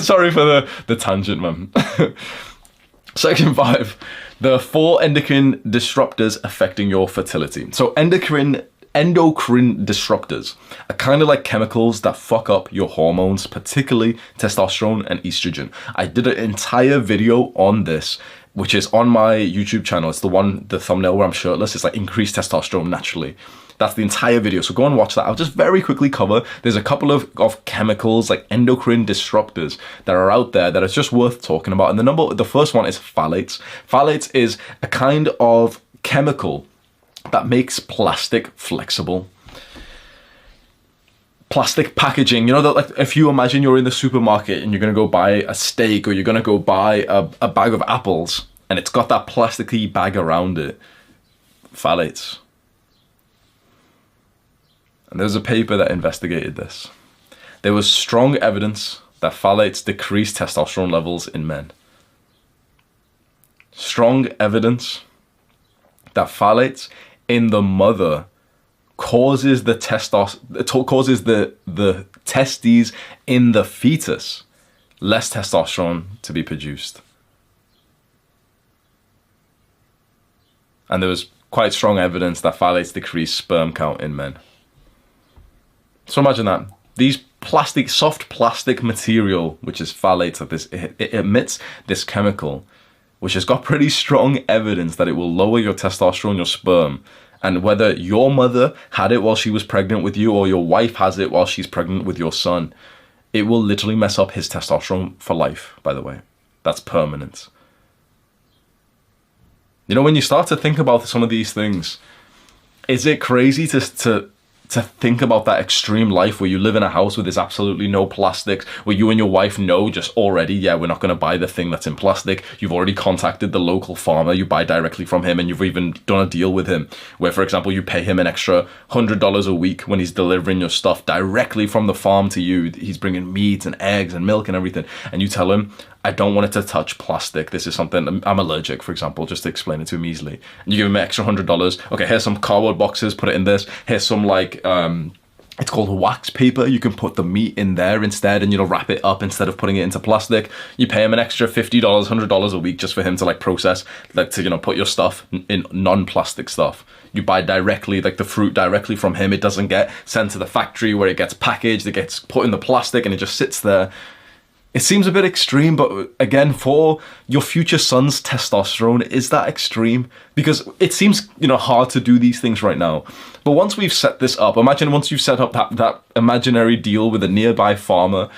Sorry for the tangent, man. Section 5, the 4 endocrine disruptors affecting your fertility. So endocrine disruptors are kind of like chemicals that fuck up your hormones, particularly testosterone and estrogen. I did an entire video on this, which is on my YouTube channel. It's the thumbnail where I'm shirtless. It's like increased testosterone naturally. That's the entire video, so go and watch that. I'll just very quickly cover, there's a couple of chemicals, like endocrine disruptors, that are out there that is just worth talking about. And the first one is phthalates. Phthalates is a kind of chemical that makes plastic flexible. Plastic packaging, you know, that, like, if you imagine you're in the supermarket and you're gonna go buy a steak, or you're gonna go buy a bag of apples, and it's got that plasticky bag around it. Phthalates. And there's a paper that investigated this. There was strong evidence that phthalates decrease testosterone levels in men. Strong evidence that phthalates in the mother causes the testes in the fetus less testosterone to be produced. And there was quite strong evidence that phthalates decrease sperm count in men. So imagine that. These soft plastic material, which is phthalates, it emits this chemical, which has got pretty strong evidence that it will lower your testosterone, your sperm. And whether your mother had it while she was pregnant with you, or your wife has it while she's pregnant with your son, it will literally mess up his testosterone for life, by the way. That's permanent. You know, when you start to think about some of these things, is it crazy to think about that extreme life where you live in a house where there's absolutely no plastics, where you and your wife know just already, yeah, we're not going to buy the thing that's in plastic. You've already contacted the local farmer, you buy directly from him, and you've even done a deal with him where, for example, you pay him an extra $100 a week when he's delivering your stuff directly from the farm to you. He's bringing meat and eggs and milk and everything, and you tell him, I don't want it to touch plastic. This is something, I'm allergic, for example, just to explain it to him easily. And you give him an extra $100. Okay, here's some cardboard boxes, put it in this. Here's some, like, it's called wax paper. You can put the meat in there instead, and, you know, wrap it up instead of putting it into plastic. You pay him an extra $50, $100 a week just for him to, like, process, like, to, you know, put your stuff in non-plastic stuff. You buy directly, like, the fruit directly from him. It doesn't get sent to the factory where it gets packaged. It gets put in the plastic and it just sits there. It seems a bit extreme, but again, for your future son's testosterone, is that extreme? Because it seems, you know, hard to do these things right now. But once we've set this up, imagine once you've set up that imaginary deal with a nearby farmer,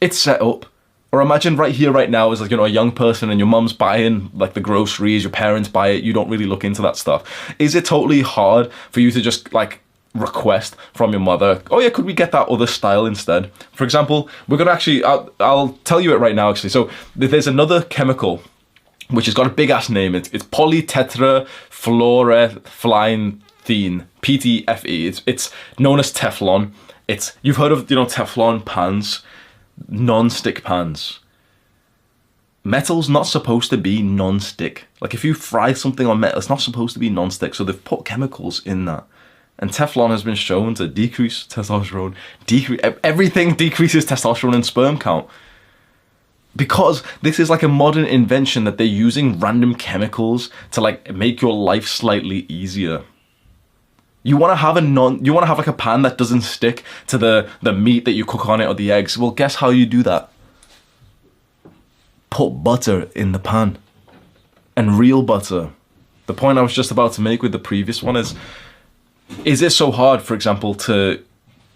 it's set up. Or imagine right here, right now, as, like, you know, a young person and your mum's buying, like, the groceries, your parents buy it, you don't really look into that stuff. Is it totally hard for you to just, like, request from your mother, oh yeah, could we get that other style instead? For example, we're gonna actually, I'll tell you it right now actually. So there's another chemical which has got a big ass name. It's polytetrafluoroethylene, PTFE. It's known as Teflon. You've heard of, you know, Teflon pans, non-stick pans. Metal's not supposed to be non-stick. Like, if you fry something on metal, it's not supposed to be non-stick. So they've put chemicals in that. And Teflon has been shown to decrease testosterone, everything decreases testosterone and sperm count. Because this is like a modern invention that they're using random chemicals to, like, make your life slightly easier. You want to have like a pan that doesn't stick to the meat that you cook on it, or the eggs. Well, guess how you do that? Put butter in the pan. And real butter. The point I was just about to make with the previous one is it so hard, for example, to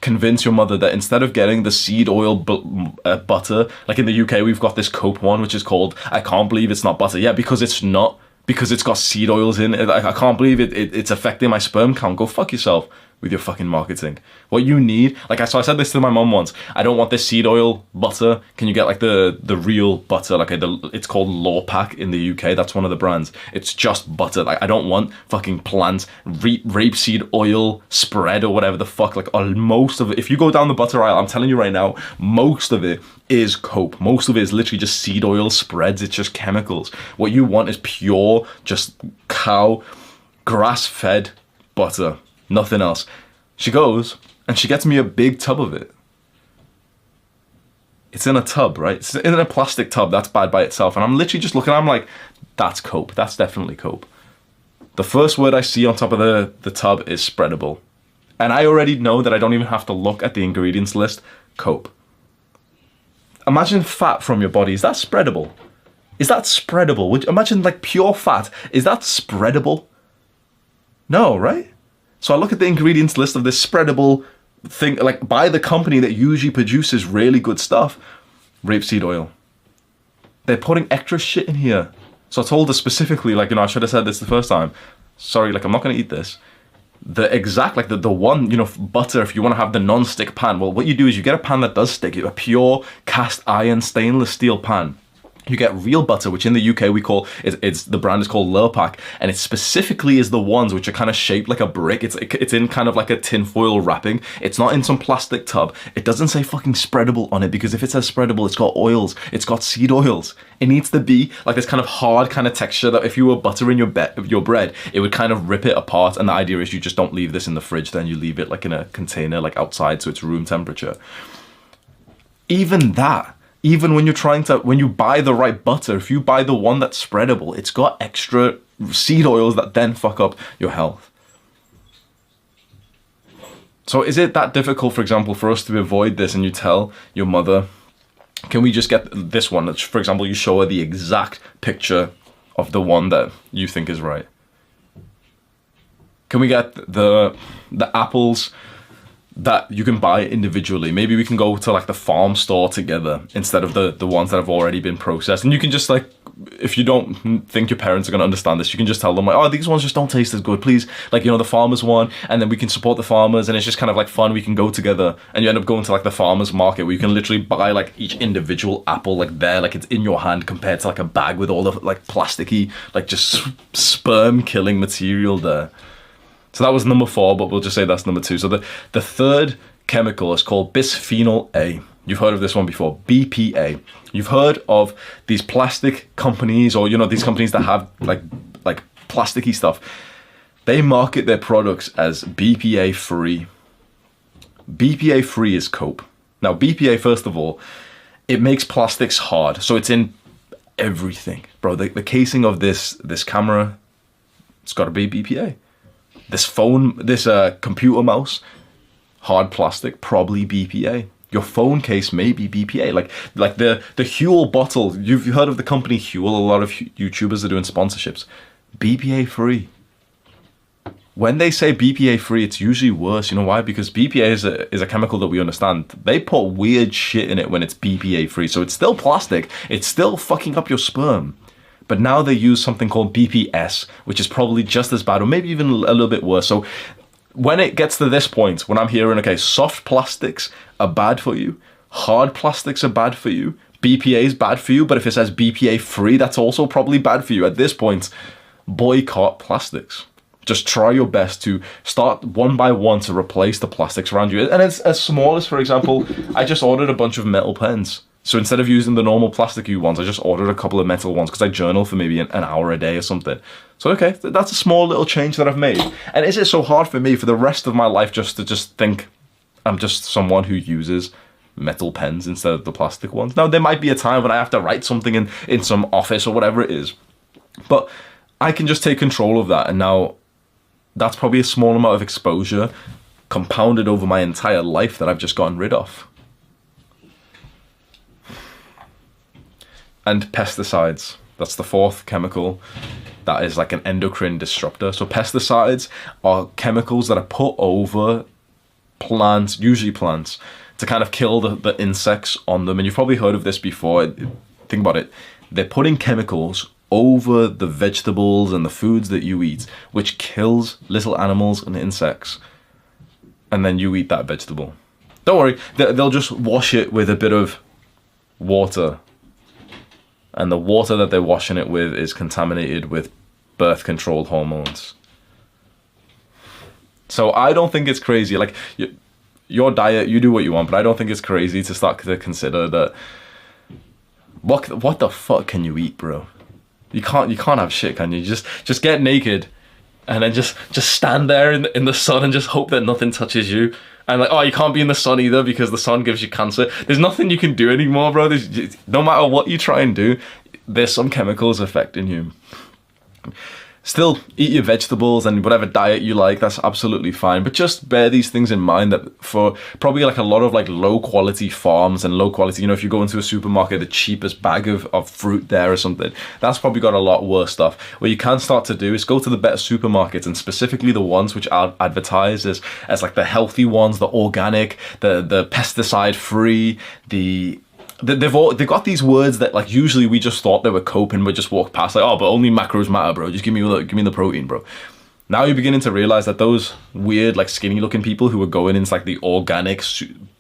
convince your mother that instead of getting the seed oil butter, like in the UK, we've got this Cope one, which is called, I can't believe it's not butter. Yeah, because it's not. Because it's got seed oils in it. I can't believe it's affecting my sperm count. Go fuck yourself with your fucking marketing. What you need, so I said this to my mom once, I don't want this seed oil butter. Can you get, like, the real butter? Like, it's called Lawpack in the UK. That's one of the brands. It's just butter. Like, I don't want fucking plant rapeseed oil spread or whatever the fuck. Like, most of it, if you go down the butter aisle, I'm telling you right now, most of it is Cope. Most of it is literally just seed oil spreads. It's just chemicals. What you want is pure, just cow, grass-fed butter. Nothing else. She goes and she gets me a big tub of it. It's in a tub, right? It's in a plastic tub. That's bad by itself. And I'm literally just looking, I'm like, that's cope. That's definitely cope. The first word I see on top of the tub is spreadable. And I already know that I don't even have to look at the ingredients list. Cope. Imagine fat from your body. Is that spreadable? Is that spreadable? Imagine like pure fat. Is that spreadable? No, right? So I look at the ingredients list of this spreadable thing, like by the company that usually produces really good stuff. Rapeseed oil. They're putting extra shit in here. So I told her specifically, like, I should have said this the first time. Sorry, like, I'm not going to eat this. The exact, like, the one, butter, if you want to have the non-stick pan. Well, what you do is you get a pan that does stick. A pure cast iron stainless steel pan. You get real butter, which in the UK we call, the brand is called Lurpak, and it specifically is the ones which are kind of shaped like a brick. It's in kind of like a tinfoil wrapping. It's not in some plastic tub. It doesn't say fucking spreadable on it, because if it says spreadable, it's got oils. It's got seed oils. It needs to be like this kind of hard kind of texture that if you were buttering your bread, it would kind of rip it apart. And the idea is you just don't leave this in the fridge, then you leave it like in a container, like outside, so it's room temperature. Even when when you buy the right butter, if you buy the one that's spreadable, it's got extra seed oils that then fuck up your health. So is it that difficult, for example, for us to avoid this, and you tell your mother, can we just get this one? For example, you show her the exact picture of the one that you think is right. Can we get the apples that you can buy individually? Maybe we can go to like the farm store together instead of the ones that have already been processed. And you can just like, if you don't think your parents are going to understand this, you can just tell them like, oh, these ones just don't taste as good, please. Like, the farmers one, and then we can support the farmers, and it's just kind of like fun. We can go together, and you end up going to like the farmers market where you can literally buy like each individual apple like there, like it's in your hand, compared to like a bag with all the like plasticky, like just sperm killing material there. So that was number 4, but we'll just say that's number 2. So the third chemical is called bisphenol A. You've heard of this one before, BPA. You've heard of these plastic companies, or these companies that have like plasticky stuff. They market their products as BPA free. BPA free is cope. Now BPA, first of all, it makes plastics hard, so it's in everything, bro. The casing of this camera, it's got to be BPA. This phone, this computer mouse, hard plastic, probably BPA. Your phone case may be BPA. Like the Huel bottle. You've heard of the company Huel? A lot of YouTubers are doing sponsorships. BPA free. When they say BPA free, it's usually worse. You know why? Because BPA is a chemical that we understand. They put weird shit in it when it's BPA free. So it's still plastic. It's still fucking up your sperm. But now they use something called BPS, which is probably just as bad, or maybe even a little bit worse. So when it gets to this point, when I'm hearing, okay, soft plastics are bad for you, hard plastics are bad for you, BPA is bad for you, but if it says BPA free, that's also probably bad for you. At this point, boycott plastics. Just try your best to start one by one to replace the plastics around you. And it's as small as, for example, I just ordered a bunch of metal pens. So instead of using the normal plasticky ones, I just ordered a couple of metal ones because I journal for maybe an hour a day or something. So, okay, that's a small little change that I've made. And is it so hard for me for the rest of my life just to think I'm just someone who uses metal pens instead of the plastic ones? Now, there might be a time when I have to write something in some office or whatever it is. But I can just take control of that. And now that's probably a small amount of exposure compounded over my entire life that I've just gotten rid of. And pesticides. That's the 4th chemical. That is like an endocrine disruptor. So pesticides are chemicals that are put over plants, usually plants, to kind of kill the insects on them. And you've probably heard of this before. Think about it. They're putting chemicals over the vegetables and the foods that you eat, which kills little animals and insects. And then you eat that vegetable. Don't worry, they'll just wash it with a bit of water. And the water that they're washing it with is contaminated with birth control hormones. So I don't think it's crazy. Like, your diet, you do what you want, but I don't think it's crazy to start to consider that. What the fuck can you eat, bro? You can't have shit, can you? Just get naked and then just stand there in the sun and just hope that nothing touches you. And like, oh, you can't be in the sun either because the sun gives you cancer. There's nothing you can do anymore, bro. No matter what you try and do, there's some chemicals affecting you. Still, eat your vegetables and whatever diet you like, that's absolutely fine. But just bear these things in mind that for probably like a lot of like low quality farms and low quality, you know, if you go into a supermarket, the cheapest bag of fruit there or something, that's probably got a lot worse stuff. What you can start to do is go to the better supermarkets, and specifically the ones which are advertised as like the healthy ones, the organic, the pesticide free, they've got these words that like usually we just thought they were cope and we just walk past like, oh, but only macros matter, bro. Just give me the protein, bro. Now you're beginning to realize that those weird like skinny looking people who are going into like the organic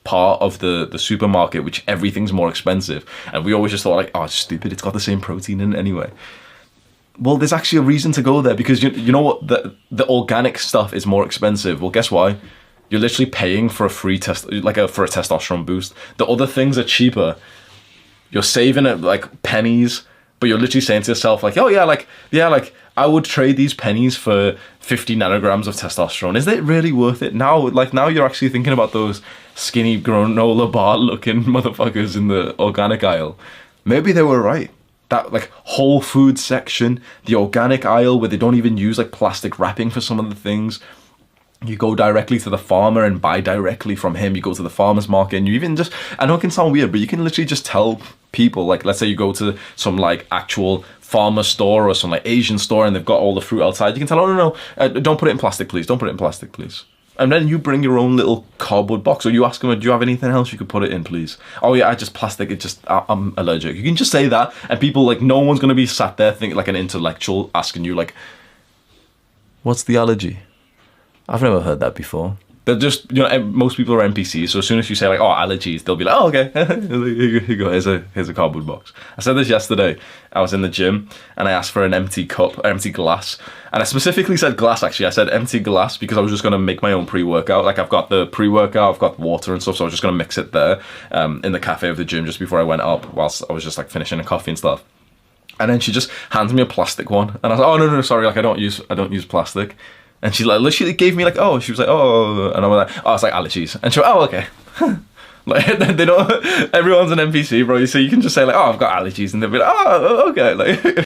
part of the supermarket, which everything's more expensive, and we always just thought like, oh, it's stupid, it's got the same protein in it anyway. Well, there's actually a reason to go there, because you know what, the organic stuff is more expensive. Well, guess why? You're literally paying for a free for a testosterone boost. The other things are cheaper. You're saving it like pennies, but you're literally saying to yourself like, oh yeah, like I would trade these pennies for 50 nanograms of testosterone. Is it really worth it? Now you're actually thinking about those skinny granola bar looking motherfuckers in the organic aisle. Maybe they were right. That like whole food section, the organic aisle where they don't even use like plastic wrapping for some of the things. You go directly to the farmer and buy directly from him. You go to the farmer's market and you even just, I know it can sound weird, but you can literally just tell people, like, let's say you go to some like actual farmer store or some like Asian store and they've got all the fruit outside. You can tell, oh, no, don't put it in plastic, please. Don't put it in plastic, please. And then you bring your own little cardboard box, or you ask them, do you have anything else you could put it in, please? Oh yeah, I just plastic, I'm allergic. You can just say that and people, like, no one's going to be sat there thinking like an intellectual asking you like, what's the allergy? I've never heard that before. They're just, you know, most people are NPCs, so as soon as you say like, oh, allergies, they'll be like, oh, okay, here you go, here's a cardboard box. I said this yesterday. I was in the gym and I asked for an empty cup, empty glass, and I specifically said glass. Actually, I said empty glass because I was just going to make my own pre-workout. Like, I've got the pre-workout, I've got water and stuff, so I was just going to mix it there in the cafe of the gym just before I went up, whilst I was just like finishing a coffee and stuff. And then she just hands me a plastic one, and I was like, oh, no, sorry, like I don't use plastic. And she like literally gave me like, oh, she was like, oh, and I was like, oh, it's like allergies. And she went, oh, okay. Like, they don't, everyone's an NPC, bro. So you can just say like, oh, I've got allergies, and they'll be like, oh, okay. Like,